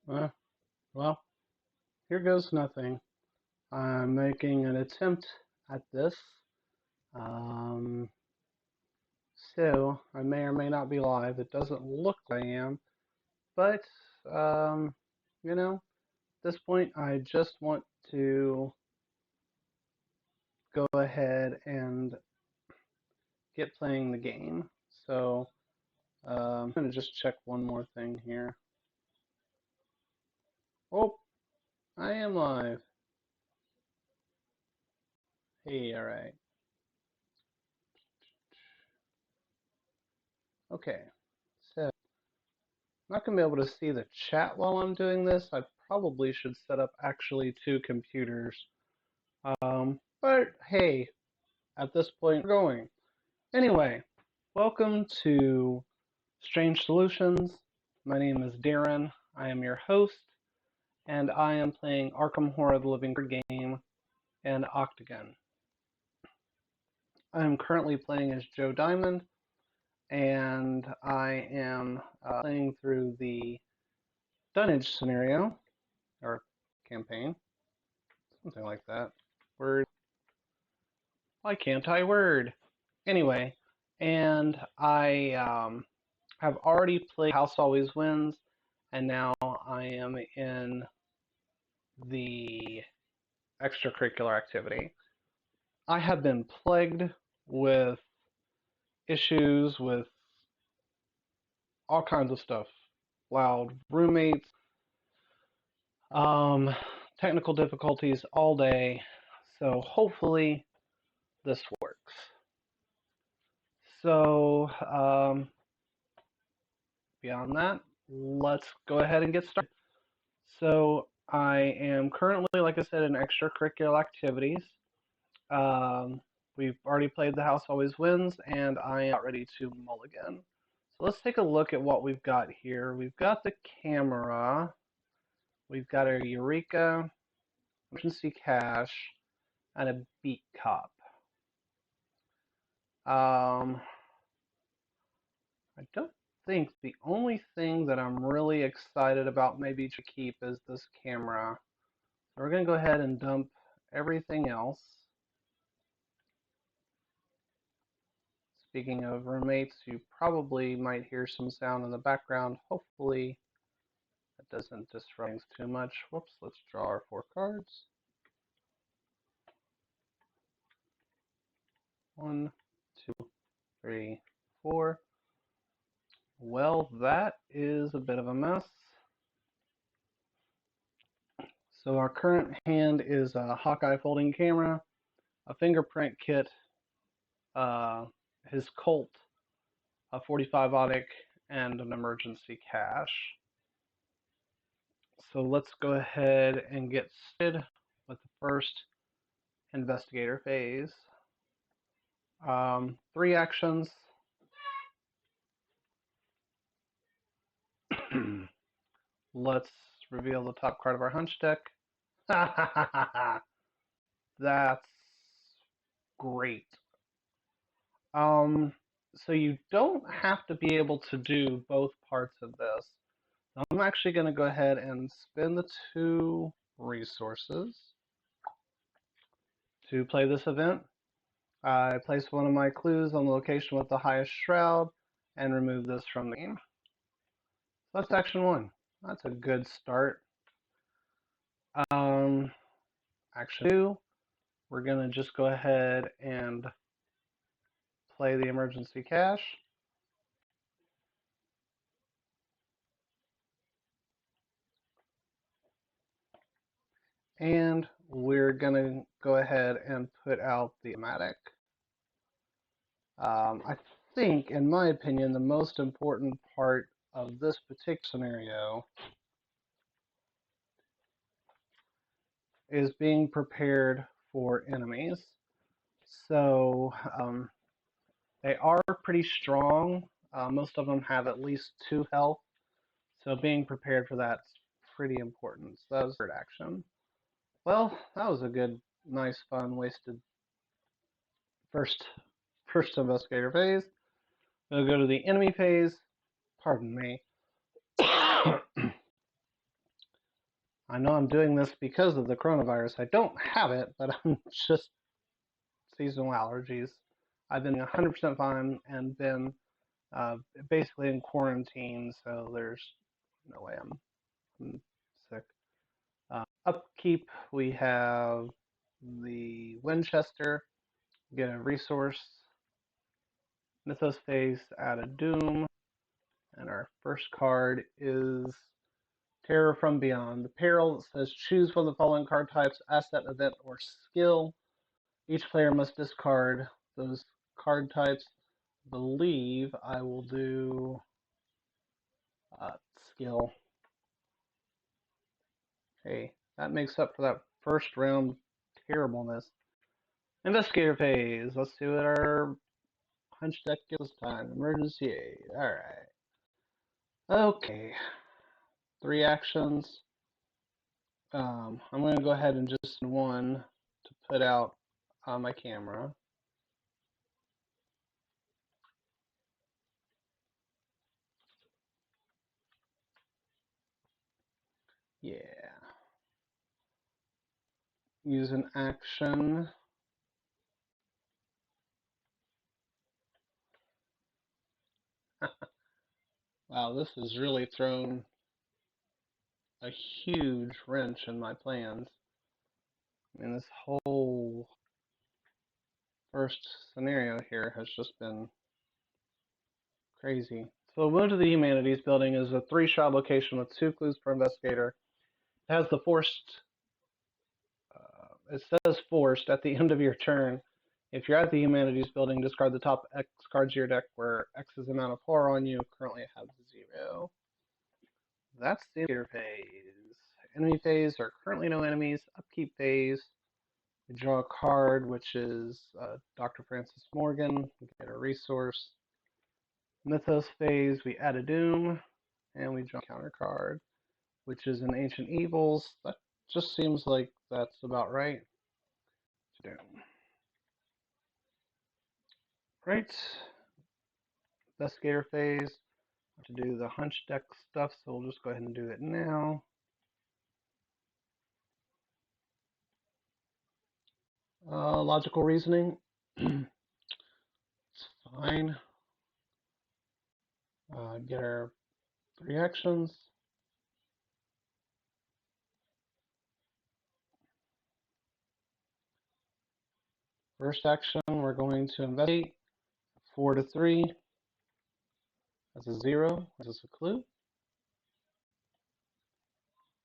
Uh, well, here goes nothing. I'm making an attempt at this. Um, so I may or may not be live. It doesn't look like I am, but um, you know, at this point, I just want to go ahead and get playing the game. So I'm going to just check one more thing here. Oh, I am live. Hey, all right. Okay. So I'm not going to be able to see the chat while I'm doing this. I probably should set up actually two computers. But hey, at this point, we're going. Anyway, welcome to Strange Solutions. My name is Darren. I am your host, and I am playing Arkham Horror the Living game and Octagon. I am currently playing as Joe Diamond, and I am playing through the Dunnage scenario, or campaign, something like that. Word. Why can't I word? Anyway, and I have already played House Always Wins, and now I am in the extracurricular activity. I have been plagued with issues with all kinds of stuff. Loud roommates, um, technical difficulties all day. So hopefully this works. So beyond that, let's go ahead and get started. So I am currently, like I said, in extracurricular activities. We've already played The House Always Wins, and I am ready to mulligan. So let's take a look at what we've got here. We've got the camera, we've got a Eureka, emergency cache, and a beat cop. I don't think the only thing that I'm really excited about maybe to keep is this camera. So we're going to go ahead and dump everything else. Speaking of roommates, you probably might hear some sound in the background. Hopefully it doesn't disrupt things too much. Whoops, let's draw our 4 cards. 1, 2, 3, 4. Well, that is a bit of a mess. So our current hand is a Hawkeye folding camera, a fingerprint kit, his Colt, a 45 autic, and an emergency cache. So let's go ahead and get started with the first investigator phase. 3 actions. Let's reveal the top card of our hunch deck. That's great. So you don't have to be able to do both parts of this. I'm actually going to go ahead and spin the 2 resources to play this event. I place one of my clues on the location with the highest shroud and remove this from the game. So that's action 1. That's a good start. Action 2, we're going to just go ahead and play the emergency cache. And we're going to go ahead and put out the automatic. I think, in my opinion, the most important part of this particular scenario is being prepared for enemies. So they are pretty strong. Most of them have at least 2 health. So being prepared for that's pretty important. So that was third action. Well, that was a good, nice, fun, wasted first investigator phase. We'll go to the enemy phase. Pardon me. I know I'm doing this because of the coronavirus. I don't have it, but I'm just seasonal allergies. I've been 100% fine and been basically in quarantine, so there's no way I'm sick. Upkeep, we have the Winchester, get a resource, Mythos phase, add a Doom, and our first card is Terror from Beyond. The peril says choose one of the following card types, asset, event, or skill. Each player must discard those card types. I believe I will do skill. Hey, that makes up for that first round terribleness. Investigator phase. Let's see what our hunch deck gives this time. Emergency aid. Alright. Okay. 3 actions. I'm going to go ahead and just one to put out on my camera. Yeah. Use an action. Wow, this has really thrown a huge wrench in my plans. I mean, this whole first scenario here has just been crazy. So, Wound to the Humanities building is a 3-shot location with 2 clues per investigator. It has the forced. It says forced at the end of your turn. If you're at the Humanities building, discard the top X cards of your deck where X's amount of horror on you. Currently, I have 0. That's the investigator phase. Enemy phase are currently no enemies. Upkeep phase. We draw a card, which is Dr. Francis Morgan. We get a resource. Mythos phase, we add a Doom, and we draw a counter card, which is an Ancient Evils. That just seems like that's about right. Doom. Right. Investigator phase. To do the hunch deck stuff, so we'll just go ahead and do it now. Logical reasoning. It's fine. Get our 3 actions. First action, we're going to investigate. 4 to 3. That's a 0. Is this a clue? In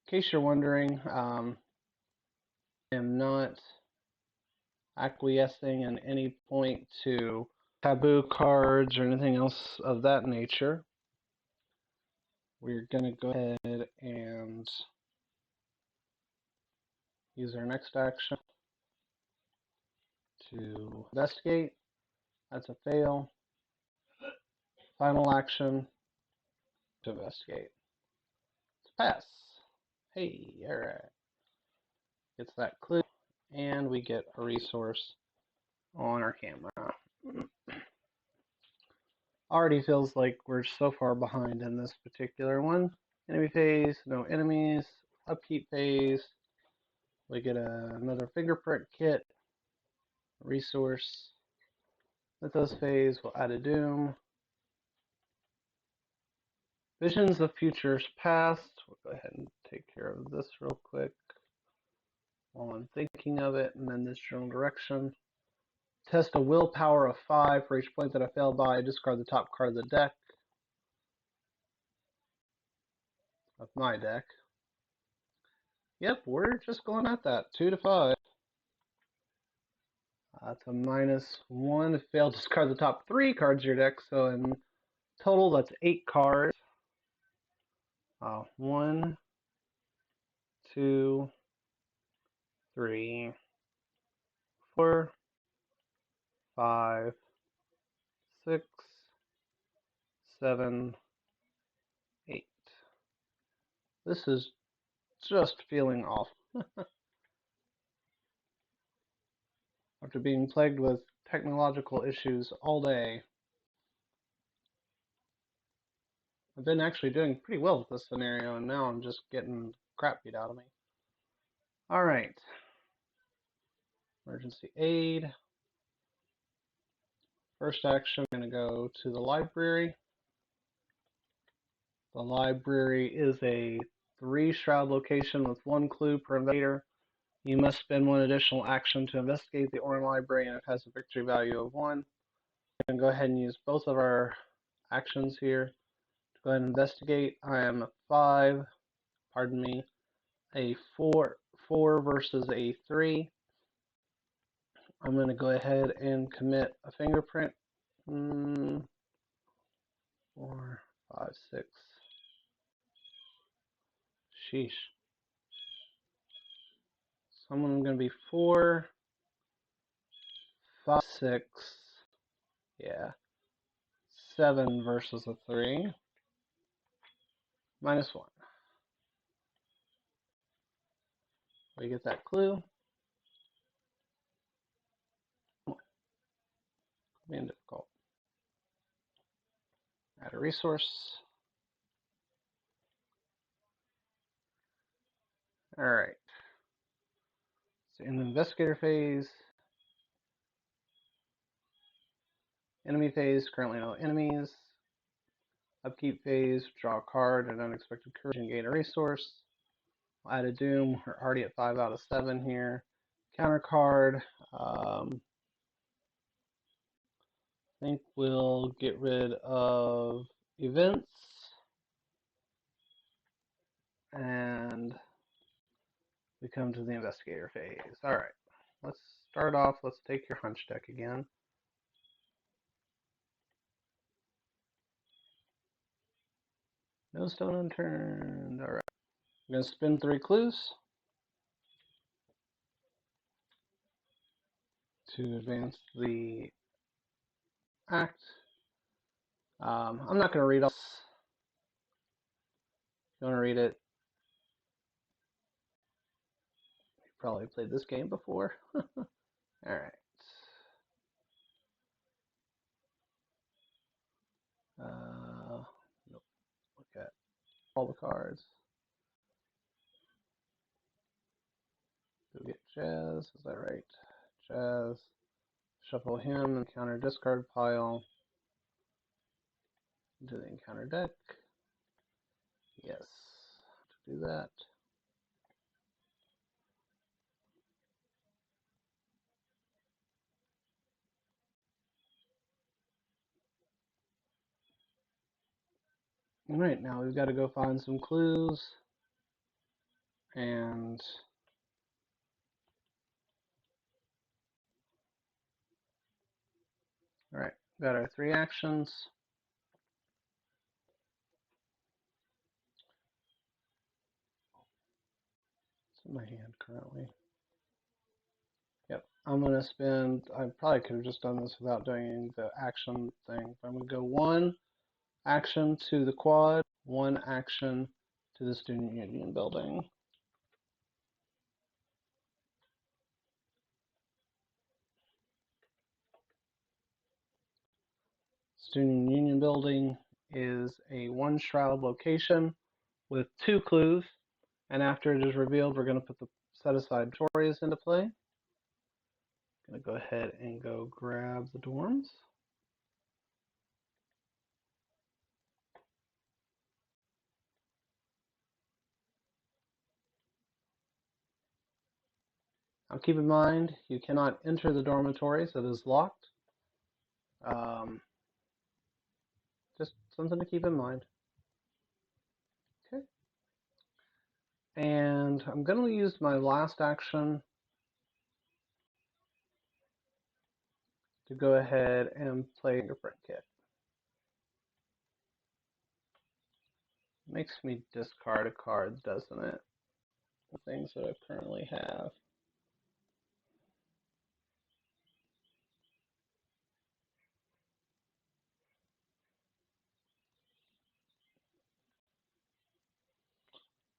case you're wondering, I am not acquiescing at any point to taboo cards or anything else of that nature. We're going to go ahead and use our next action to investigate. That's a fail. Final action to investigate. It's a pass. Hey, alright. Gets that clue, and we get a resource on our camera. Already feels like we're so far behind in this particular one. Enemy phase, no enemies. Upkeep phase, we get another fingerprint kit. Resource. Mythos phase, we'll add a Doom. Visions of Futures Past. We'll go ahead and take care of this real quick while I'm thinking of it, and then this general direction. Test a willpower of 5 for each point that I failed by. Discard the top card of the deck. Of my deck. Yep, we're just going at that. 2 to 5. That's a -1. If failed, discard the top 3 cards of your deck. So in total, that's 8 cards. 1, 2, 3, 4, 5, 6, 7, 8. This is just feeling off. After being plagued with technological issues all day, I've been actually doing pretty well with this scenario, and now I'm just getting crap beat out of me. All right. Emergency aid. First action, I'm going to go to the library. The library is a 3-shroud location with 1 clue per investigator. You must spend 1 additional action to investigate the Orm library, and it has a victory value of 1. We can go ahead and use both of our actions here to go ahead and investigate. I am a 5, pardon me, a 4 versus a 3. I'm going to go ahead and commit a fingerprint. 4, 5, 6. Sheesh. So I'm going to be 4, 5, 6. Yeah. 7 versus a 3. -1. We get that clue. Being difficult. Add a resource. All right. So in the investigator phase, enemy phase, currently no enemies. Upkeep phase, draw a card, an unexpected courage, and gain a resource. We'll add a doom. We're already at 5 out of 7 here. Counter card. I think we'll get rid of events. And we come to the investigator phase. All right. Let's start off. Let's take your hunch deck again. No stone unturned. All right. I'm going to spin 3 clues to advance the act. I'm not going to read all this. If you want to read it, you probably played this game before. All right. Nope. Look at all the cards. Go get Jazz. Is that right? Jazz. Shuffle him and counter discard pile into the encounter deck. Yes. To do that. All right, now we've got to go find some clues. And all right, got our 3 actions. It's in my hand currently. Yep, I'm going to spend, I probably could have just done this without doing the action thing. I'm going to go 1 action to the quad, 1 action to the student union building. Student union building is a 1-shroud location with 2 clues, and after it is revealed, we're going to put the set aside Tories into play. I'm going to go ahead and go grab the dorms. Now keep in mind, you cannot enter the dormitories, it is locked. Just something to keep in mind. Okay. And I'm going to use my last action to go ahead and play Fingerprint Kit. Makes me discard a card, doesn't it? The things that I currently have.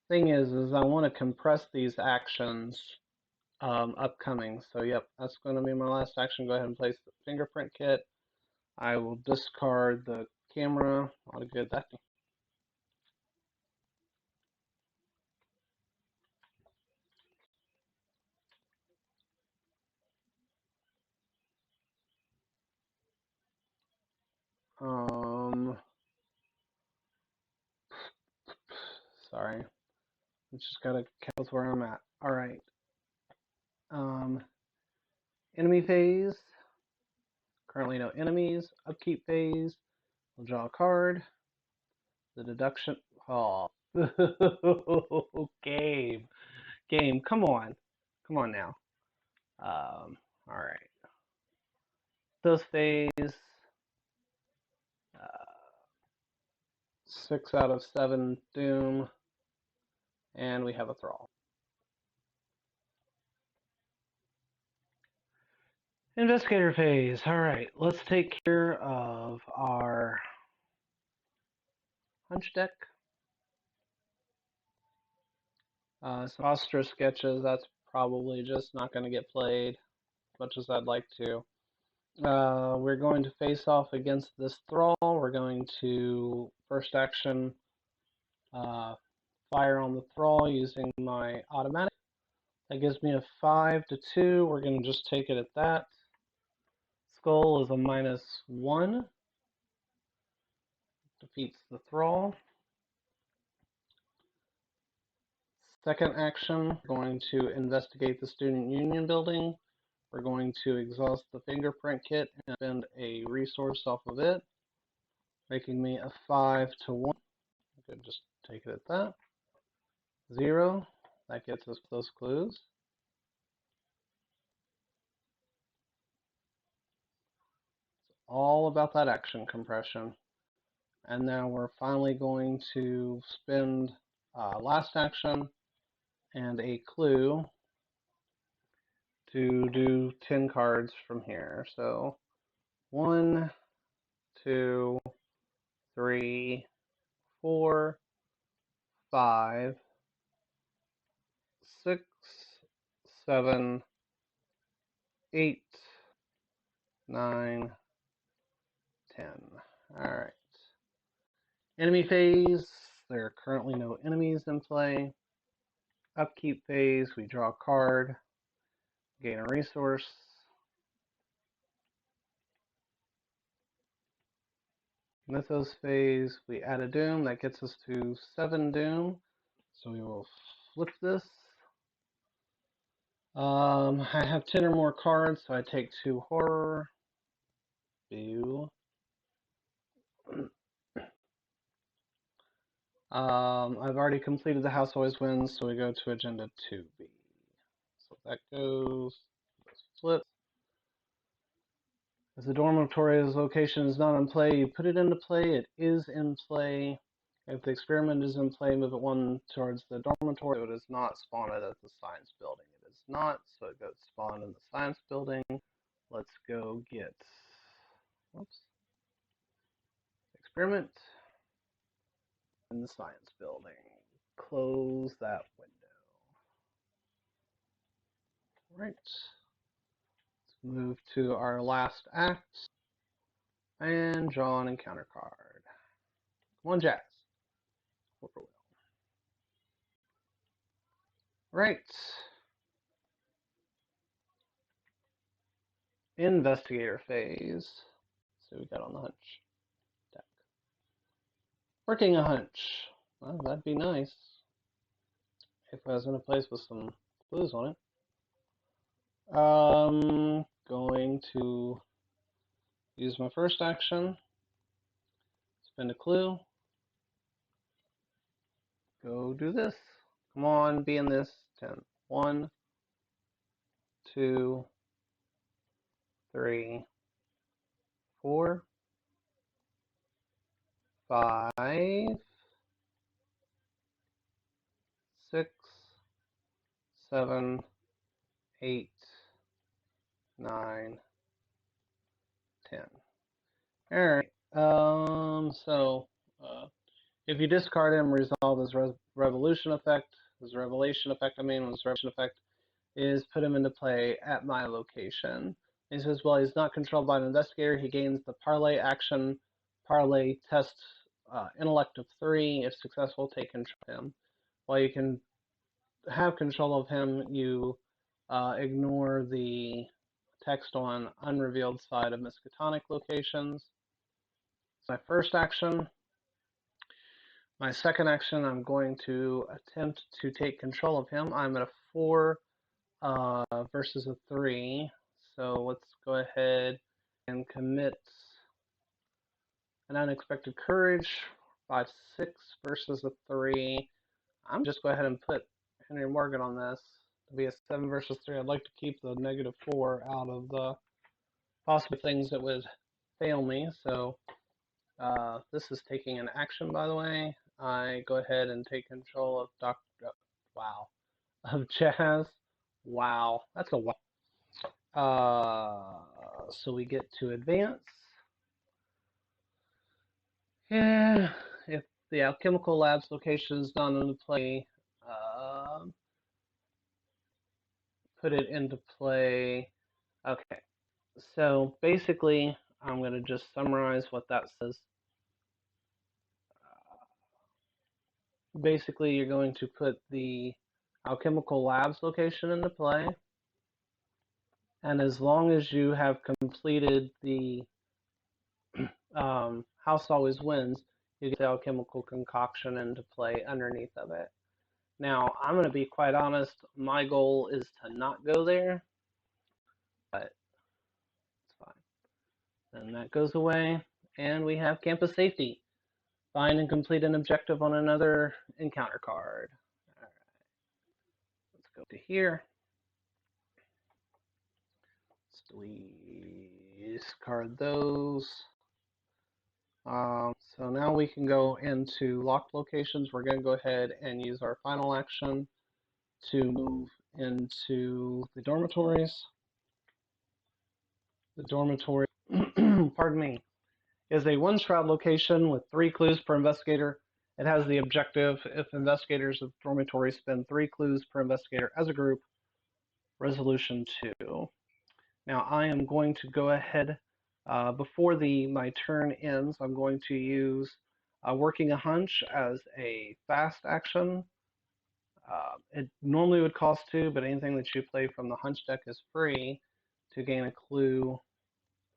Thing is I want to compress these actions upcoming. So yep, that's going to be my last action. Go ahead and place the Fingerprint Kit. I will discard the camera. I'll get that. Um, sorry, I just gotta count with where I'm at. All right. Um, enemy phase. Currently no enemies. Upkeep phase. We'll draw a card. The deduction. Oh, game, game. Come on now. All right. Those phase. Uh, 6 out of 7 doom, and we have a thrall. Investigator phase. All right, let's take care of our hunch deck. Some Astra sketches. That's probably just not going to get played as much as I'd like to. We're going to face off against this thrall. We're going to first action fire on the thrall using my automatic. That gives me a 5-2. We're going to just take it at that. Skull is a -1. Defeats the thrall. Second action, we're going to investigate the student union building. We're going to exhaust the fingerprint kit and spend a resource off of it, making me a 5-1. I could just take it at that. 0. That gets us those clues. It's all about that action compression. And now we're finally going to spend last action and a clue to do 10 cards from here. So 1, 2, 3, 4, 5, 6, 7, 8, 9, 10. All right. Enemy phase. There are currently no enemies in play. Upkeep phase. We draw a card, gain a resource. Mythos phase. We add a doom. That gets us to 7 doom. So we will flip this. I have 10 or more cards, so I take 2 horror. Boo. I've already completed the House Always Wins, so we go to Agenda 2B. So that goes flip. If the dormitory's location is not in play, you put it into play. It is in play. If the experiment is in play, move it 1 towards the dormitory. So it is not spawned at the science building. It is not, so it goes spawned in the science building. Let's go get, whoops, experiment in the science building. Close that window. All right. Let's move to our last act and draw an encounter card. 1 jazz. Right. Investigator phase. So we got on the hunch deck. Working a hunch. Well, that'd be nice if I was in a place with some clues on it. Going to use my first action. Spend a clue. Go do this. Come on, be in this. 10. 1, 2, 3, 4, 5, 6, 7, 8, 9, 10. All right. If you discard him, resolve his revolution effect. His revelation effect, his revelation effect is put him into play at my location. He says, well, he's not controlled by an investigator. He gains the parlay action, parlay test, intellect of 3. If successful, take control of him. While you can have control of him, you ignore the text on unrevealed side of Miskatonic locations. my first action. My second action, I'm going to attempt to take control of him. I'm at a 4 versus a 3. So let's go ahead and commit an unexpected courage. 5-6 versus a 3. I'm just go ahead and put Henry Morgan on this to be a 7 versus 3. I'd like to keep the -4 out of the possible things that would fail me. So this is taking an action, by the way. I go ahead and take control of of Jazz. Wow, that's a wow. So we get to advance. Yeah, if the alchemical labs location is not into play, put it into play. Okay, so basically, I'm going to just summarize what that says. Basically, you're going to put the alchemical labs location into play, and as long as you have completed the house always wins, you get the alchemical concoction into play underneath of it. Now, I'm going to be quite honest, my goal is to not go there, but it's fine. Then that goes away, and we have campus safety. Find and complete an objective on another encounter card. All right, let's go to here. Let's discard those. So now we can go into locked locations. We're going to go ahead and use our final action to move into the dormitories. The dormitory, pardon me, is a one-shroud location with 3 clues per investigator. It has the objective, if investigators of the dormitory spend 3 clues per investigator as a group, resolution 2. Now I am going to go ahead, before my turn ends, I'm going to use working a hunch as a fast action. It normally would cost 2, but anything that you play from the hunch deck is free to gain a clue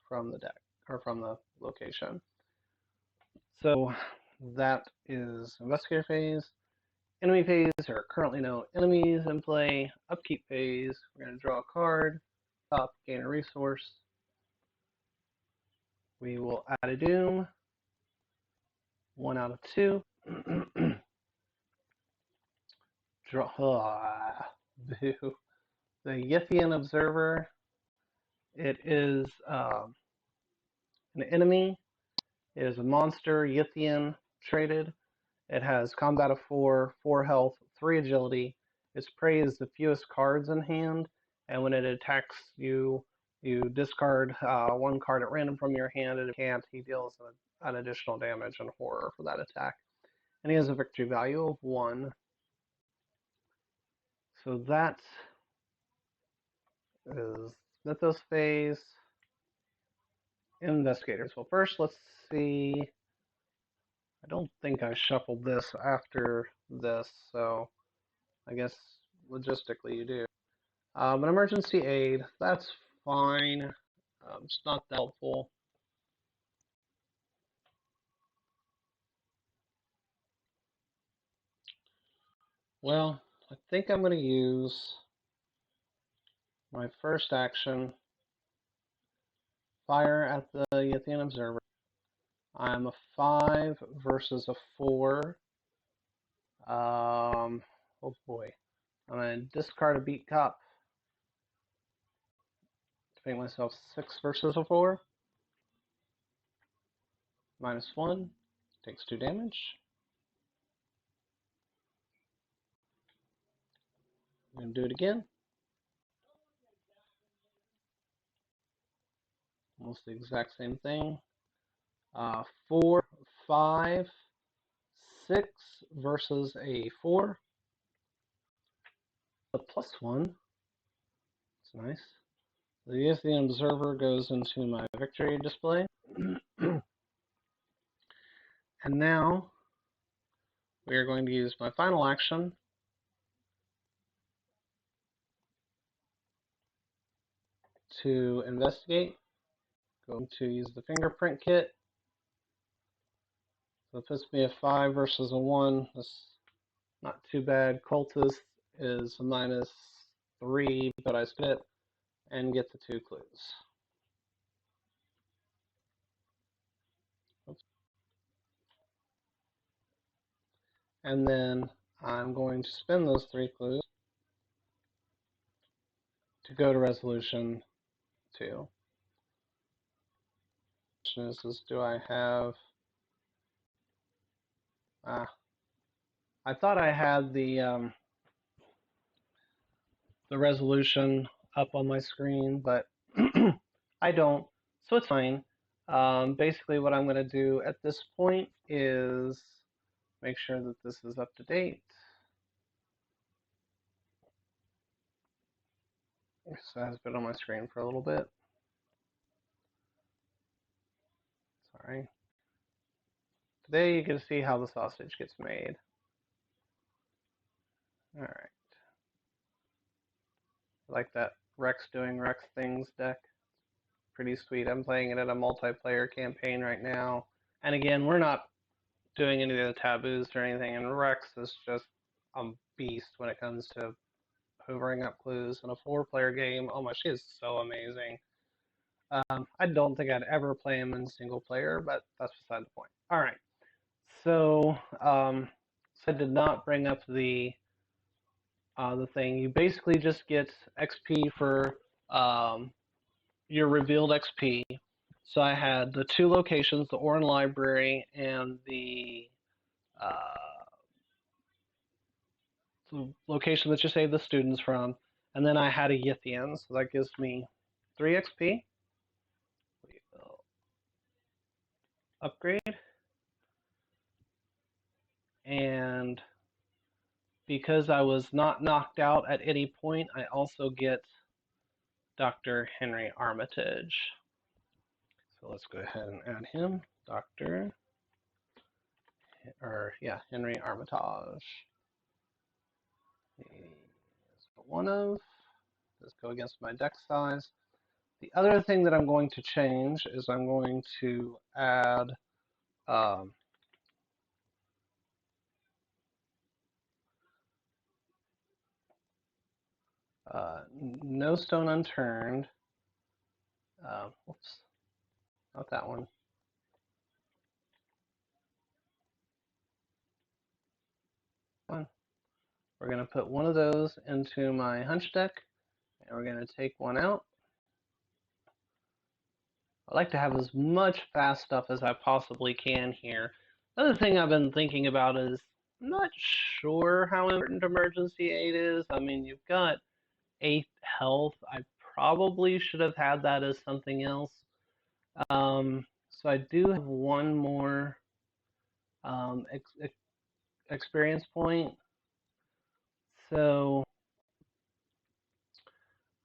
from the deck, or from the location. So that is investigator phase. Enemy phase, there are currently no enemies in play. Upkeep phase, we're going to draw a card, top, gain a resource. We will add a doom, 1 out of 2. Draw, boo. The Yithian Observer, it is an enemy. It is a monster, Yithian, traded. It has combat of 4, 4 health, 3 agility. Its prey is the fewest cards in hand, and when it attacks you, you discard 1 card at random from your hand, and if it can't, he deals an additional damage and horror for that attack. And he has a victory value of 1. So that is Mythos phase. Investigators. Well, first let's see. I don't think I shuffled this after this, so I guess logistically you do. An emergency aid, that's fine. It's not that helpful. Well, I think I'm going to use my first action, fire at the Yithian Observer. I'm a 5 versus a 4. Oh boy. I'm going to discard a beat cop to make myself 6 versus a 4. -1. Takes 2 damage. I'm going to do it again. Almost the exact same thing. 4, 5, 6 versus a 4. A +1. It's nice. The Yithian Observer goes into my victory display. And now we are going to use my final action to investigate. Going to use the fingerprint kit. So it puts me a 5 versus a 1. That's not too bad. Cultist is a -3, but I split it and get the 2 clues. Oops. And then I'm going to spin those 3 clues to go to resolution 2. The question is do I have... I thought I had the resolution up on my screen, but I don't, so it's fine. Basically, what I'm going to do at this point is make sure that this is up to date. So it has been on my screen for a little bit. Sorry. Today you get to see how the sausage gets made. All right. I like that Rex doing Rex things deck. Pretty sweet. I'm playing it at a multiplayer campaign right now. And again, we're not doing any of the taboos or anything, and Rex is just a beast when it comes to hoovering up clues in a 4-player game. Oh my, she is so amazing. I don't think I'd ever play him in single player, but that's beside the point. All right, so I did not bring up the thing. You basically just get XP for your revealed XP. So I had the 2 locations, the Orin Library and the location that you save the students from, and then I had a Yithian, so that gives me 3 XP. We will upgrade, and because I was not knocked out at any point, I also get Dr. Henry Armitage. So let's go ahead and add him, Henry Armitage. One of, let's go against my deck size. The other thing that I'm going to change is I'm going to add no stone unturned. Whoops, not that one. We're going to put one of those into my hunch deck, and we're going to take one out. I like to have as much fast stuff as I possibly can here. Another thing I've been thinking about is I'm not sure how important emergency aid is. I mean, you've got 8th health. I probably should have had that as something else. So I do have one more experience point. So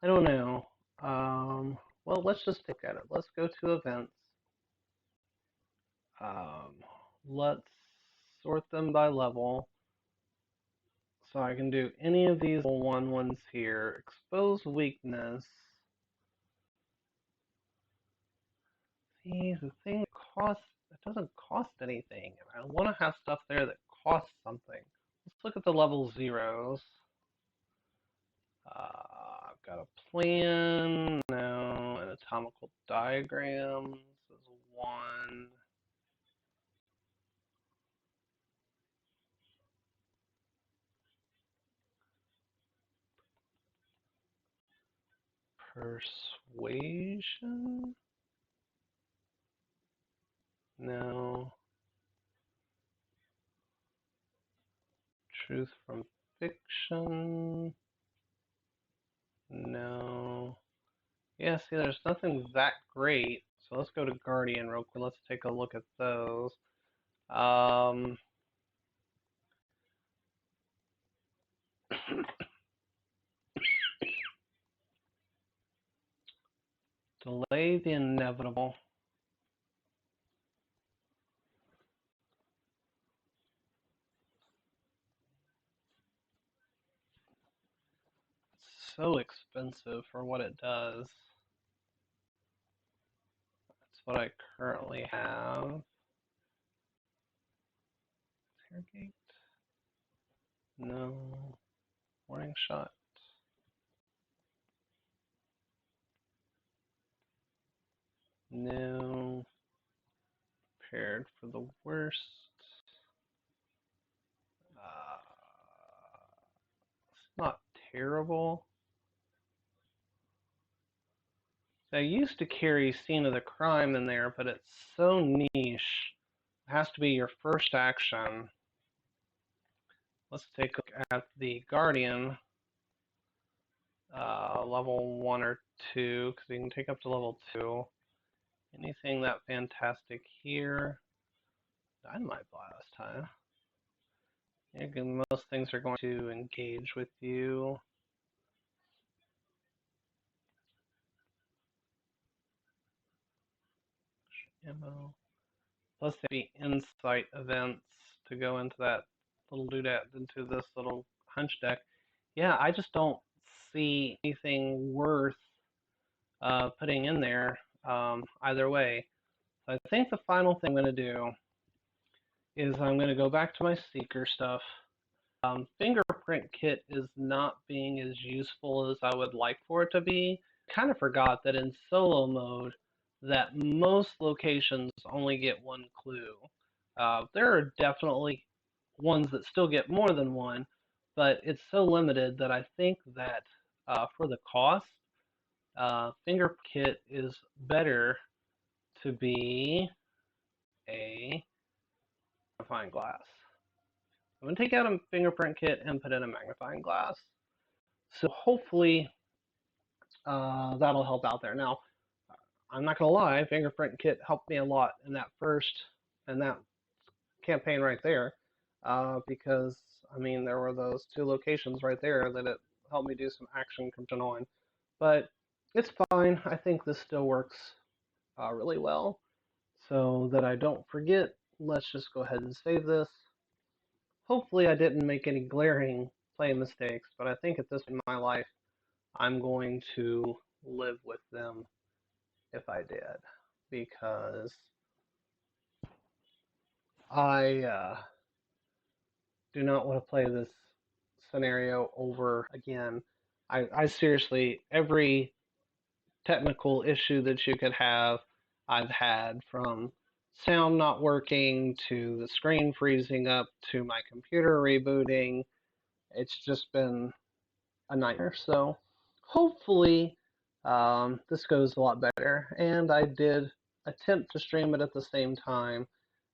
I don't know. Well, let's just look at it. Let's go to events. Um, let's sort them by level. So I can do any of these ones here. Expose weakness. See, the thing costs, it doesn't cost anything. I want to have stuff there that costs something. Let's look at the level zeros. I've got a plan, no, anatomical diagrams is 1. Persuasion, no. Truth from fiction, no. Yeah, see, there's nothing that great. So let's go to Guardian real quick. Let's take a look at those. Delay the inevitable. It's so expensive for what it does. That's what I currently have. Gate. No. Warning shot. No. Prepared for the worst. It's not terrible. I used to carry scene of the crime in there, but it's so niche. It has to be your first action. Let's take a look at the Guardian, level 1 or 2, because you can take up to level 2. Anything that fantastic here? Dynamite blast, huh? Most things are going to engage with you. Ammo. Plus the insight events to go into that little doodad, into this little hunch deck. Yeah, I just don't see anything worth putting in there either way. So I think the final thing I'm going to do is I'm going to go back to my Seeker stuff. Fingerprint kit is not being as useful as I would like for it to be. Kind of forgot that in solo mode that most locations only get one clue. There are definitely ones that still get more than one, but it's so limited that I think that for the cost, Fingerprint kit is better to be a magnifying glass. I'm going to take out a fingerprint kit and put in a magnifying glass. So hopefully that'll help out there. Now, I'm not going to lie, fingerprint kit helped me a lot in that campaign right there. Because, I mean, there were those 2 locations right there that it helped me do some action commission on. But it's fine. I think this still works really well. So that I don't forget, let's just go ahead and save this. Hopefully I didn't make any glaring play mistakes, but I think at this point in my life, I'm going to live with them if I did, because I do not want to play this scenario over again. I seriously, every technical issue that you could have, I've had, from sound not working to the screen freezing up to my computer rebooting. It's just been a nightmare. So hopefully this goes a lot better. And I did attempt to stream it at the same time.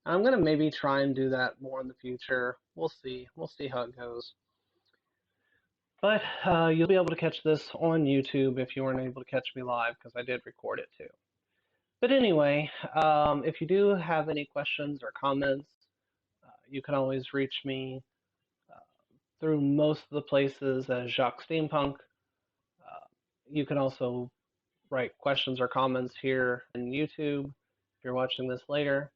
I'm going to maybe try and do that more in the future. We'll see. We'll see how it goes. But you'll be able to catch this on YouTube if you weren't able to catch me live, because I did record it too. But anyway, if you do have any questions or comments, you can always reach me through most of the places as Jacques Steampunk. You can also write questions or comments here in YouTube if you're watching this later.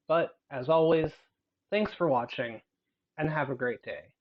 But as always, thanks for watching and have a great day.